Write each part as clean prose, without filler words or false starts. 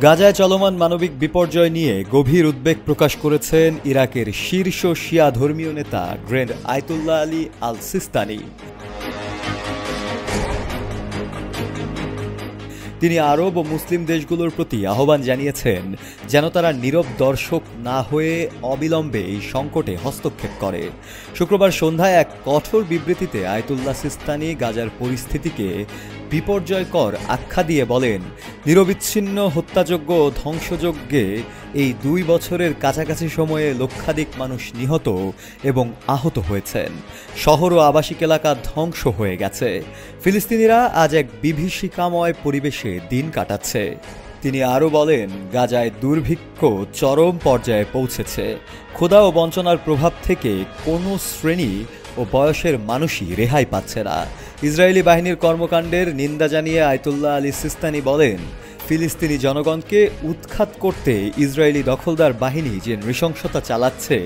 গাজায় চলমান মানবিক বিপর্যয় নিয়ে গভীর উদ্বেগ প্রকাশ করেছেন ইরাকের শীর্ষ শিয়া ধর্মীয় নেতা গ্র্যান্ড আয়াতুল্লাহ আলী আল সিস্তানি। তিনি আরব ও মুসলিম দেশগুলোর প্রতি আহ্বান জানিয়েছেন যেন তারা নীরব দর্শক না হয়ে অবিলম্বে এই সংকটে হস্তক্ষেপ করে। শুক্রবার সন্ধ্যায় এক কঠোর বিবৃতিতে আয়াতুল্লাহ সিস্তানি গাজার পরিস্থিতিকে বিপর্যয়কর আখ্যা দিয়ে বলেন, নিরবিচ্ছিন্ন হত্যাযজ্ঞ ও ধ্বংসযজ্ঞে এই 2 বছরের কাছাকাছি সময়ে লক্ষাধিক মানুষ নিহত এবং আহত হয়েছেন। শহর ও আবাসিক এলাকা ধ্বংস হয়ে গেছে। ফিলিস্তিনিরা আজ এক বিভীষিকাময় পরিবেশে দিন কাটাচ্ছে। তিনি আরও বলেন, গাজায় দুর্ভিক্ষ চরম পর্যায়ে পৌঁছেছে। ক্ষুধা ও বঞ্চনার প্রভাব থেকে কোনো শ্রেণী ও বয়সের মানুষই রেহাই পাচ্ছে না। ইসরায়েলি বাহিনীর কর্মকাণ্ডের নিন্দা জানিয়ে আয়াতুল্লাহ আলী সিস্তানি বলেন, ফিলিস্তিনি জনগণকে উৎখাত করতে ইসরায়েলি দখলদার বাহিনী যে নৃশংসতা চালাচ্ছে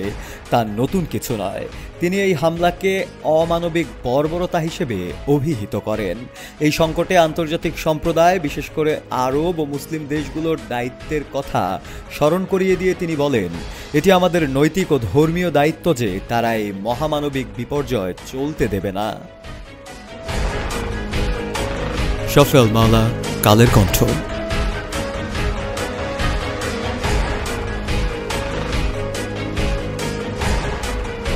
তা নতুন কিছু নয়। তিনি এই হামলাকে অমানবিক বর্বরতা হিসেবে অভিহিত করেন। এই সংকটে আন্তর্জাতিক সম্প্রদায়, বিশেষ করে আরব ও মুসলিম দেশগুলোর দায়িত্বের কথা স্মরণ করিয়ে দিয়ে তিনি বলেন, এটি আমাদের নৈতিক ও ধর্মীয় দায়িত্ব যে তারা এই মহামানবিক বিপর্যয় চলতে দেবে না। শফি আল মাওলা, কালের কণ্ঠ।